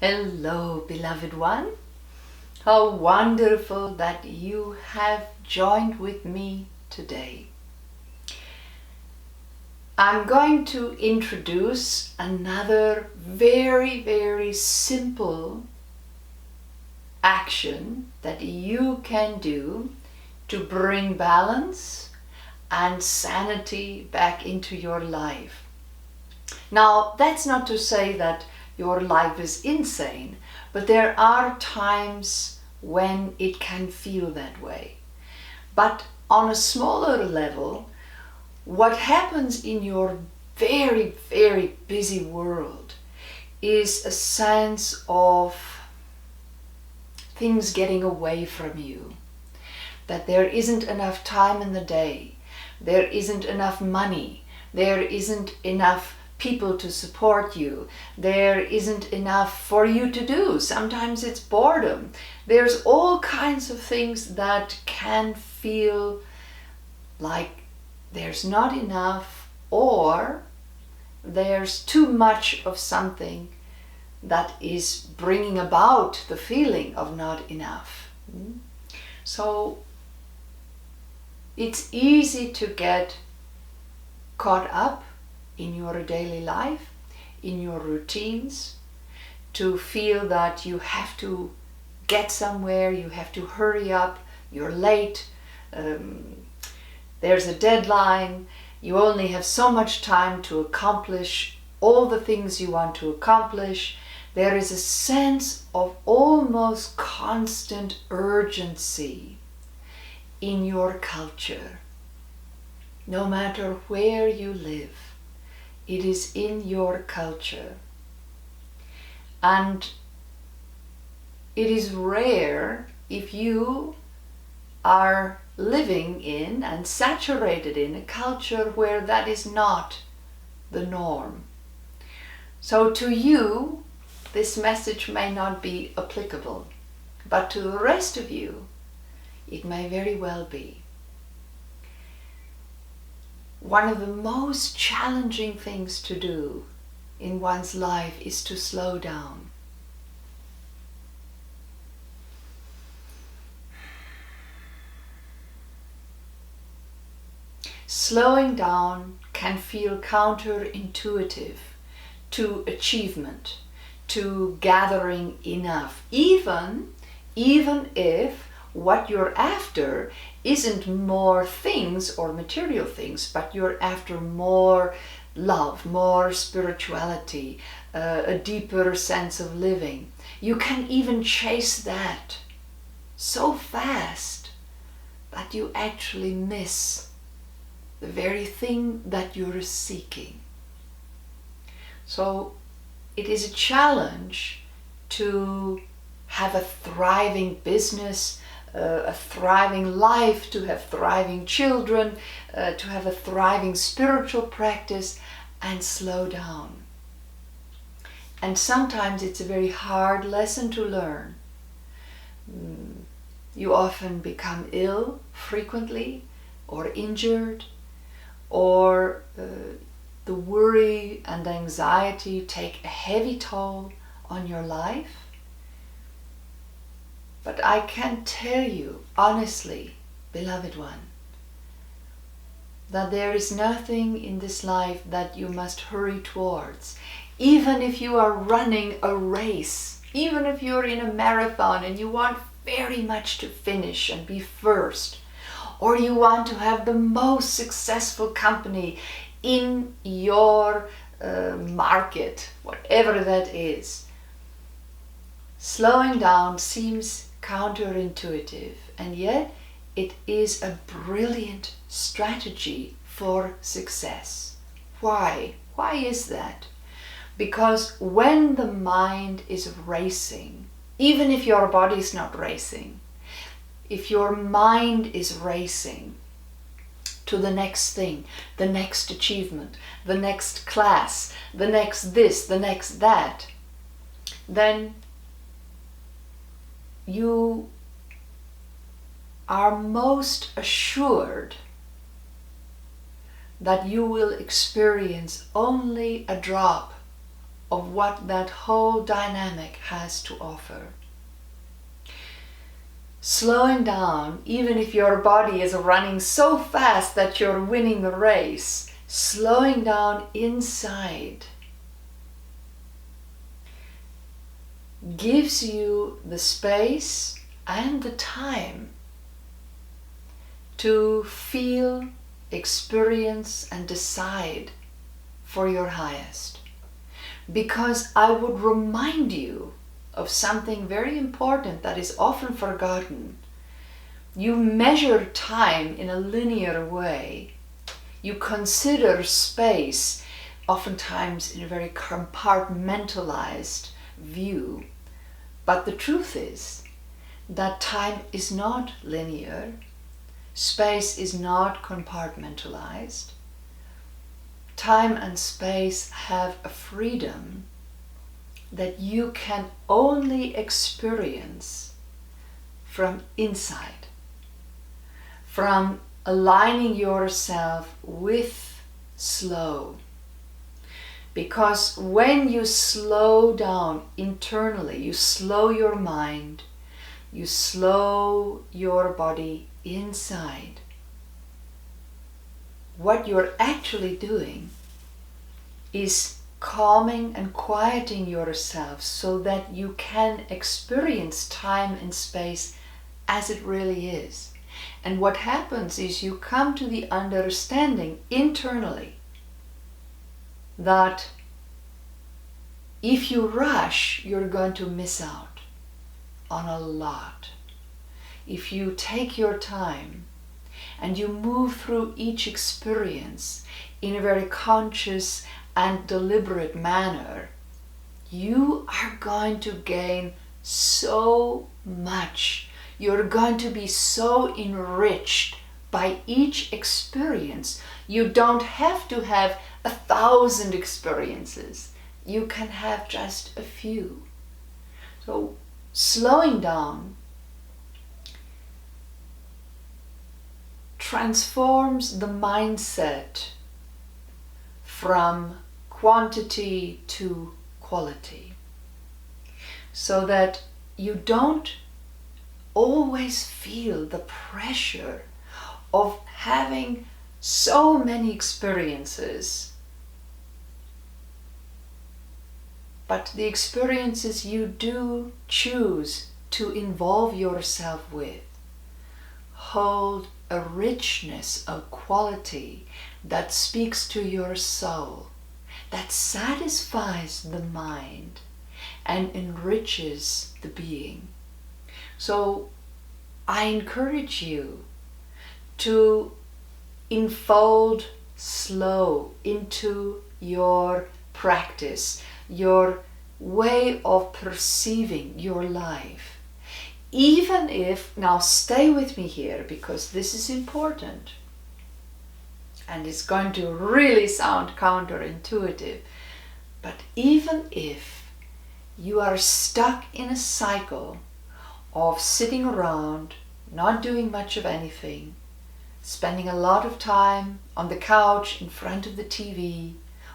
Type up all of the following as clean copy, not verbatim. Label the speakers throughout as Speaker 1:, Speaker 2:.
Speaker 1: Hello, beloved one. How wonderful that you have joined with me today. I'm going to introduce another very simple action that you can do to bring balance and sanity back into your life. Now, that's not to say that your life is insane, but there are times when it can feel that way. But on a smaller level, what happens in your very busy world is a sense of things getting away from you, that there isn't enough time in the day, there isn't enough money, there isn't enough people to support you, there isn't enough for you to do. Sometimes it's boredom. There's all kinds of things that can feel like there's not enough, or there's too much of something that is bringing about the feeling of not enough. So it's easy to get caught up in your daily life, in your routines, to feel that you have to get somewhere, you have to hurry up, you're late, there's a deadline, you only have so much time to accomplish all the things you want to accomplish. There is a sense of almost constant urgency in your culture. No matter where you live, it is in your culture. And it is rare if you are living in and saturated in a culture where that is not the norm. So to you, this message may not be applicable, but to the rest of you, it may very well be. One of the most challenging things to do in one's life is to slow down. Slowing down can feel counterintuitive to achievement, to gathering enough, even if what you're after isn't more things or material things, but you're after more love, more spirituality, a deeper sense of living. You can even chase that so fast that you actually miss the very thing that you're seeking. So it is a challenge to have a thriving business, a thriving life, to have thriving children, to have a thriving spiritual practice, and slow down. And sometimes it's a very hard lesson to learn. You often become ill frequently, or injured, or the worry and anxiety take a heavy toll on your life. But I can tell you honestly, beloved one, that there is nothing in this life that you must hurry towards. Even if you are running a race, even if you're in a marathon and you want very much to finish and be first, or you want to have the most successful company in your market, whatever that is, slowing down seems counterintuitive, and yet it is a brilliant strategy for success. Why? Why is that? Because when the mind is racing, even if your body is not racing, if your mind is racing to the next thing, the next achievement, the next class, the next this, the next that, then you are most assured that you will experience only a drop of what that whole dynamic has to offer. Slowing down, even if your body is running so fast that you're winning the race, slowing down inside gives you the space and the time to feel, experience, and decide for your highest. Because I would remind you of something very important that is often forgotten. You measure time in a linear way. You consider space oftentimes in a very compartmentalized view. But the truth is that time is not linear. Space is not compartmentalized. Time and space have a freedom that you can only experience from inside, from aligning yourself with slow. Because when you slow down internally, you slow your mind, you slow your body inside, what you're actually doing is calming and quieting yourself so that you can experience time and space as it really is. And what happens is you come to the understanding internally that if you rush, you're going to miss out on a lot. If you take your time and you move through each experience in a very conscious and deliberate manner, you are going to gain so much. You're going to be so enriched by each experience. You don't have to have 1,000 experiences. You can have just a few. So slowing down transforms the mindset from quantity to quality, so that you don't always feel the pressure of having so many experiences, but the experiences you do choose to involve yourself with hold a richness, a quality that speaks to your soul, that satisfies the mind and enriches the being. So I encourage you to enfold slow into your practice, your way of perceiving your life. Even if, now stay with me here because this is important and it's going to really sound counterintuitive, but even if you are stuck in a cycle of sitting around, not doing much of anything, spending a lot of time on the couch in front of the TV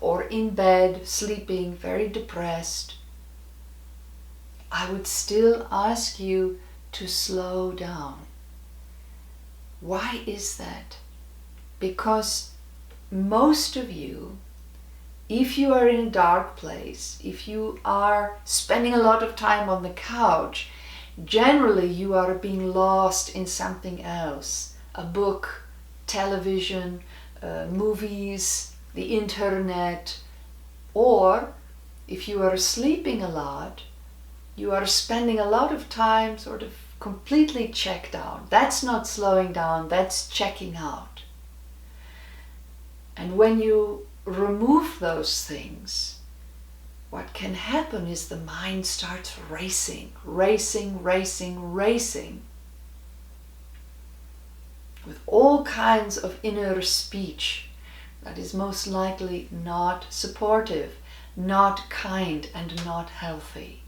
Speaker 1: or in bed, sleeping, very depressed, I would still ask you to slow down. Why is that? Because most of you, if you are in a dark place, if you are spending a lot of time on the couch, generally you are being lost in something else. A book, television, movies, the internet, or if you are sleeping a lot, you are spending a lot of time sort of completely checked out. That's not slowing down, that's checking out. And when you remove those things, what can happen is the mind starts racing, racing, racing, racing, with all kinds of inner speech that is most likely not supportive, not kind, and not healthy.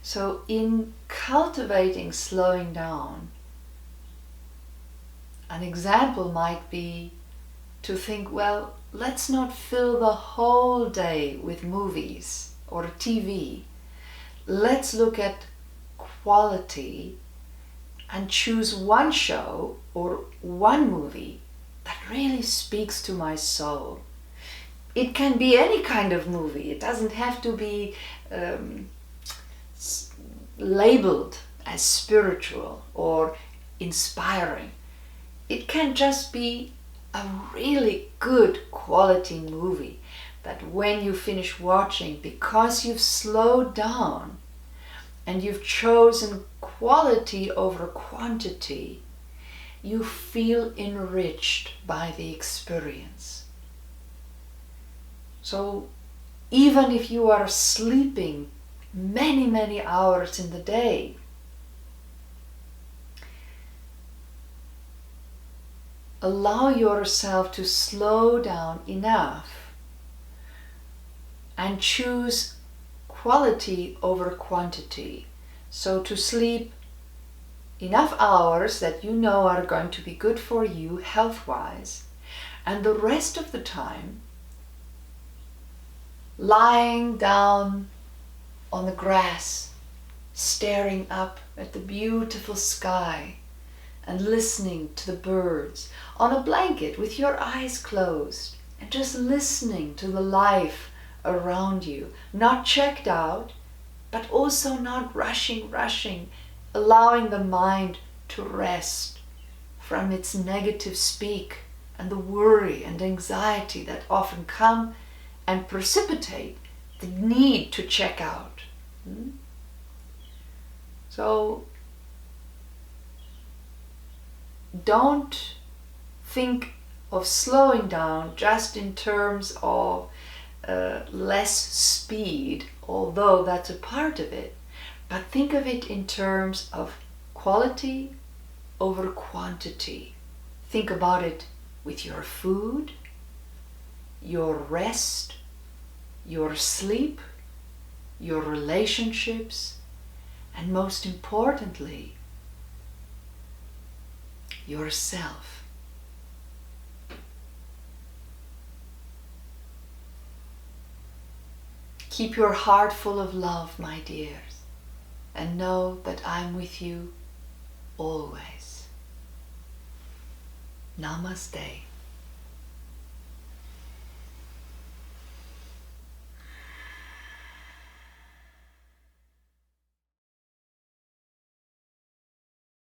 Speaker 1: So in cultivating slowing down, an example might be to think, well, let's not fill the whole day with movies or TV. Let's look at quality and choose one show or one movie that really speaks to my soul. It can be any kind of movie. It doesn't have to be labeled as spiritual or inspiring. It can just be a really good quality movie that when you finish watching, because you've slowed down and you've chosen quality over quantity, you feel enriched by the experience. So even if you are sleeping many hours in the day, allow yourself to slow down enough and choose quality over quantity. So to sleep enough hours that you know are going to be good for you health-wise, and the rest of the time lying down on the grass, staring up at the beautiful sky and listening to the birds, on a blanket with your eyes closed and just listening to the life around you, not checked out, but also not rushing, allowing the mind to rest from its negative speak and the worry and anxiety that often come and precipitate the need to check out. So don't think of slowing down just in terms of less speed, although that's a part of it, but think of it in terms of quality over quantity. Think about it with your food, your rest, your sleep, your relationships, and most importantly, yourself. Keep your heart full of love, my dears, and know that I'm with you always. Namaste.